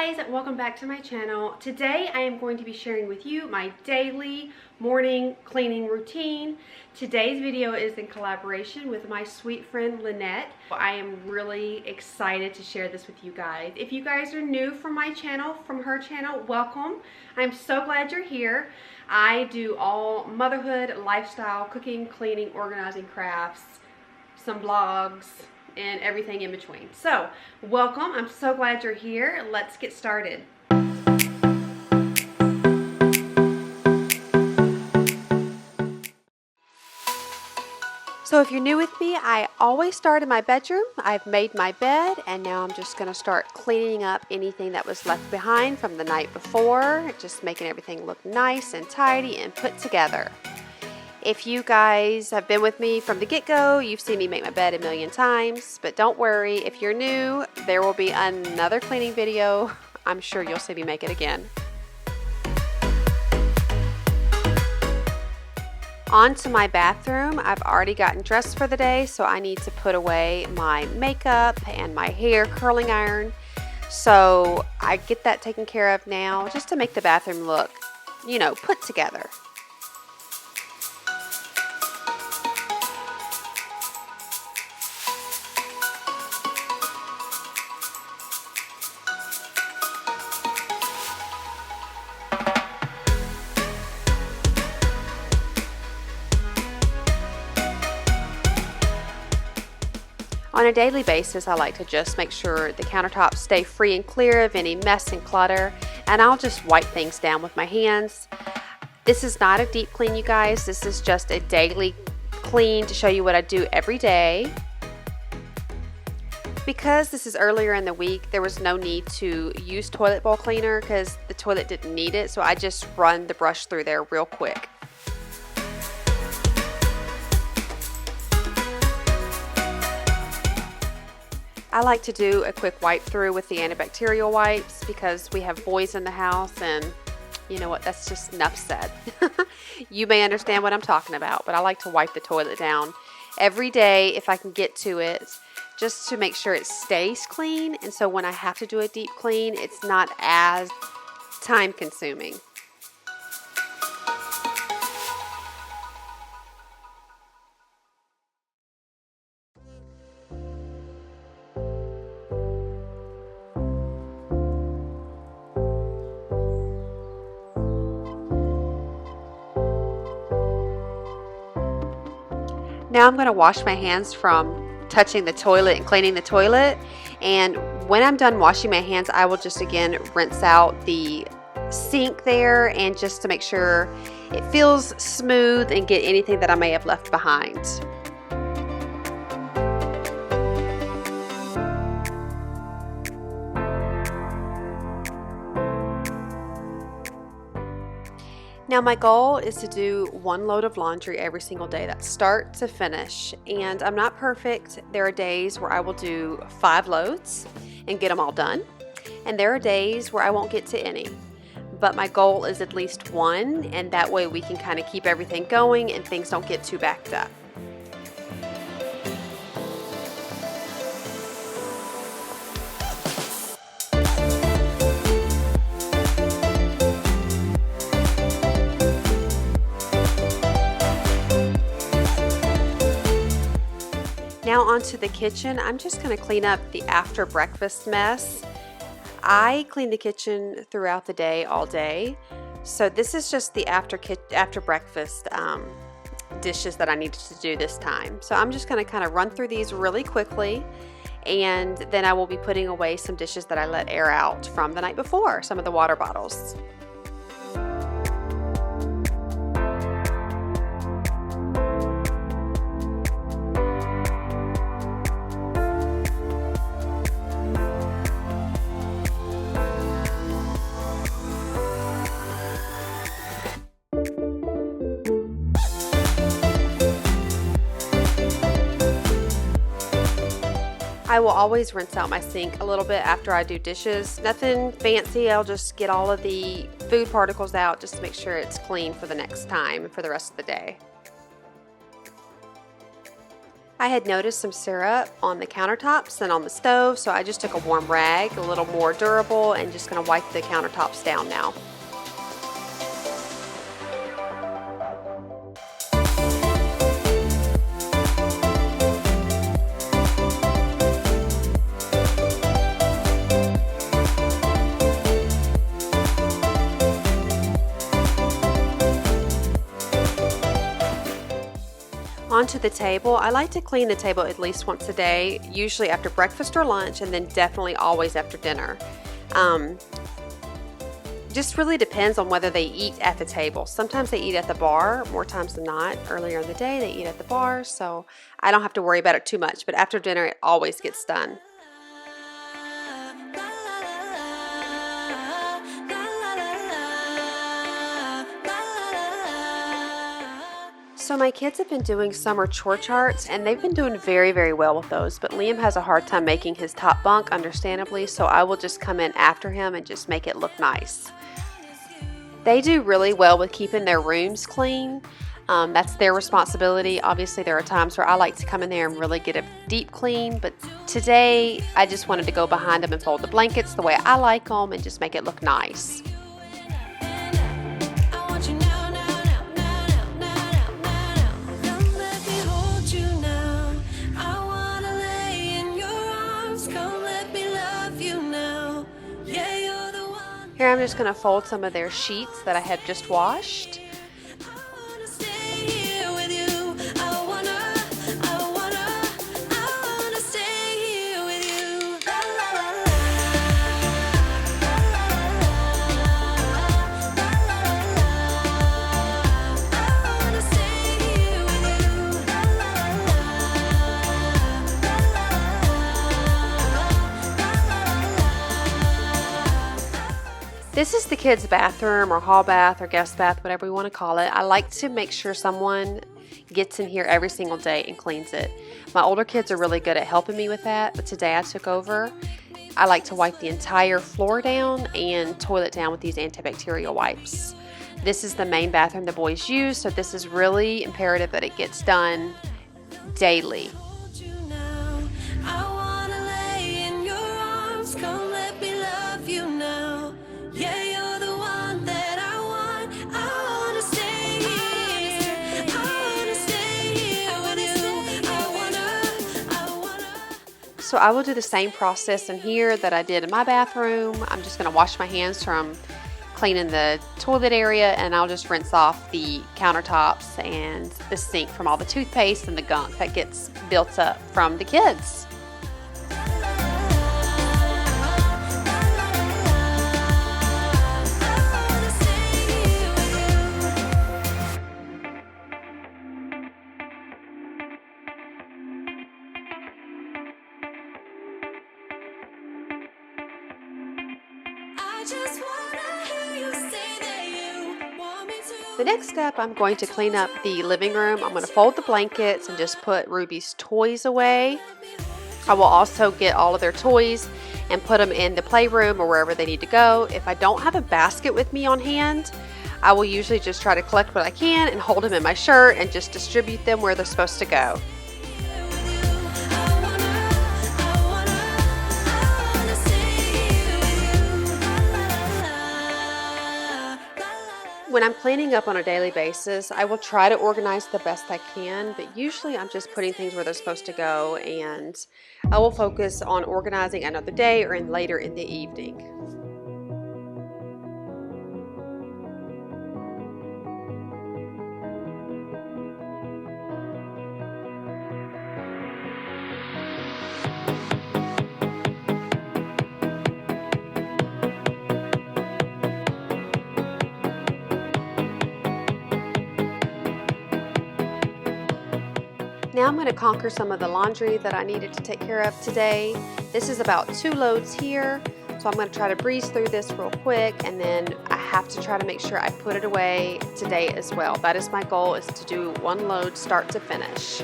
guys, welcome back to my channel. Today I am going to be sharing with you my daily morning cleaning routine. Today's video is in collaboration with my sweet friend Lynette. I am really excited to share this with you guys. If you guys are new from my channel, from her channel, welcome. I'm so glad you're here. I do all motherhood, lifestyle, cooking, cleaning, organizing, crafts, some blogs, and everything in between. So, welcome. I'm so glad you're here. Let's get started. So if you're new with me, I always start in my bedroom. I've made my bed, and now I'm just going to start cleaning up anything that was left behind from the night before, just making everything look nice and tidy and put together. If you guys have been with me from the get-go, you've seen me make my bed a million times, but don't worry, if you're new, there will be another cleaning video. I'm sure you'll see me make it again. On to my bathroom. I've already gotten dressed for the day, so I need to put away my makeup and my hair curling iron. So I get that taken care of now, just to make the bathroom look, you know, put together. On a daily basis, I like to just make sure the countertops stay free and clear of any mess and clutter, and I'll just wipe things down with my hands. This is not a deep clean, you guys. This is just a daily clean to show you what I do every day. Because this is earlier in the week, there was no need to use toilet bowl cleaner because the toilet didn't need it, so I just run the brush through there real quick. I like to do a quick wipe through with the antibacterial wipes because we have boys in the house, and you know what, that's just enough said. You may understand what I'm talking about, but I like to wipe the toilet down every day if I can get to it, just to make sure it stays clean, and so when I have to do a deep clean, it's not as time consuming. Now I'm going to wash my hands from touching the toilet and cleaning the toilet, and when I'm done washing my hands, I will just again rinse out the sink there, and just to make sure it feels smooth and get anything that I may have left behind. Now my goal is to do one load of laundry every single day, that's start to finish, and I'm not perfect. There are days where I will do 5 loads and get them all done, and there are days where I won't get to any, but my goal is at least 1, and that way we can kind of keep everything going and things don't get too backed up. Now onto the kitchen. I'm just going to clean up the after breakfast mess. I clean the kitchen throughout the day, all day. So this is just the after breakfast dishes that I needed to do this time. So I'm just going to kind of run through these really quickly, and then I will be putting away some dishes that I let air out from the night before, some of the water bottles. I will always rinse out my sink a little bit after I do dishes. Nothing fancy, I'll just get all of the food particles out just to make sure it's clean for the next time and for the rest of the day. I had noticed some syrup on the countertops and on the stove, so I just took a warm rag, a little more durable, and just going to wipe the countertops down now. Onto the table. I like to clean the table at least once a day, usually after breakfast or lunch, and then definitely always after dinner. Just really depends on whether they eat at the table. Sometimes they eat at the bar, more times than not. Earlier in the day they eat at the bar, so I don't have to worry about it too much, but after dinner it always gets done. So my kids have been doing summer chore charts, and they've been doing very, very well with those, but Liam has a hard time making his top bunk, understandably, so I will just come in after him and just make it look nice. They do really well with keeping their rooms clean. That's their responsibility. Obviously, there are times where I like to come in there and really get a deep clean, but today I just wanted to go behind them and fold the blankets the way I like them and just make it look nice. Here I'm just going to fold some of their sheets that I have just washed. This is the kids' bathroom or hall bath or guest bath, whatever we want to call it. I like to make sure someone gets in here every single day and cleans it. My older kids are really good at helping me with that, but today I took over. I like to wipe the entire floor down and toilet down with these antibacterial wipes. This is the main bathroom the boys use, so this is really imperative that it gets done daily. So I will do the same process in here that I did in my bathroom. I'm just going to wash my hands from cleaning the toilet area, and I'll just rinse off the countertops and the sink from all the toothpaste and the gunk that gets built up from the kids. The next step, I'm going to clean up the living room. I'm going to fold the blankets and just put Ruby's toys away. I will also get all of their toys and put them in the playroom or wherever they need to go. If I don't have a basket with me on hand, I will usually just try to collect what I can and hold them in my shirt and just distribute them where they're supposed to go. When I'm cleaning up on a daily basis, I will try to organize the best I can, but usually I'm just putting things where they're supposed to go, and I will focus on organizing another day or later in the evening. Now I'm going to conquer some of the laundry that I needed to take care of today. This is about 2 loads here, so I'm going to try to breeze through this real quick, and then I have to try to make sure I put it away today as well. That is my goal, is to do 1 load start to finish.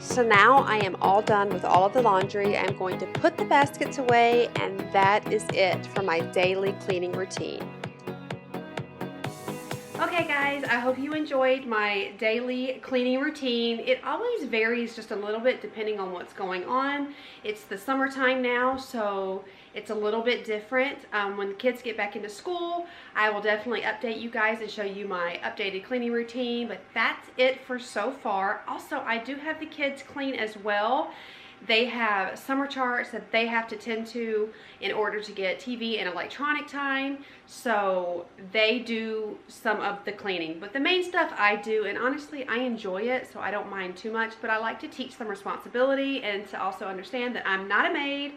So now I am all done with all of the laundry. I'm going to put the baskets away, and that is it for my daily cleaning routine. Okay guys, I hope you enjoyed my daily cleaning routine. It always varies just a little bit depending on what's going on. It's the summertime now, so it's a little bit different. When the kids get back into school, I will definitely update you guys and show you my updated cleaning routine, but that's it for so far. Also, I do have the kids clean as well. They have summer charts that they have to tend to in order to get TV and electronic time, so they do some of the cleaning. But the main stuff I do, and honestly I enjoy it, so I don't mind too much, but I like to teach them responsibility and to also understand that I'm not a maid.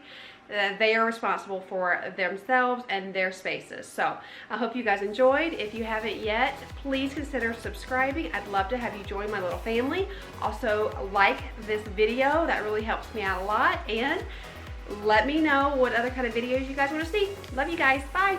They are responsible for themselves and their spaces. So I hope you guys enjoyed. If you haven't yet, please consider subscribing. I'd love to have you join my little family. Also, like this video. That really helps me out a lot. And let me know what other kind of videos you guys want to see. Love you guys. Bye.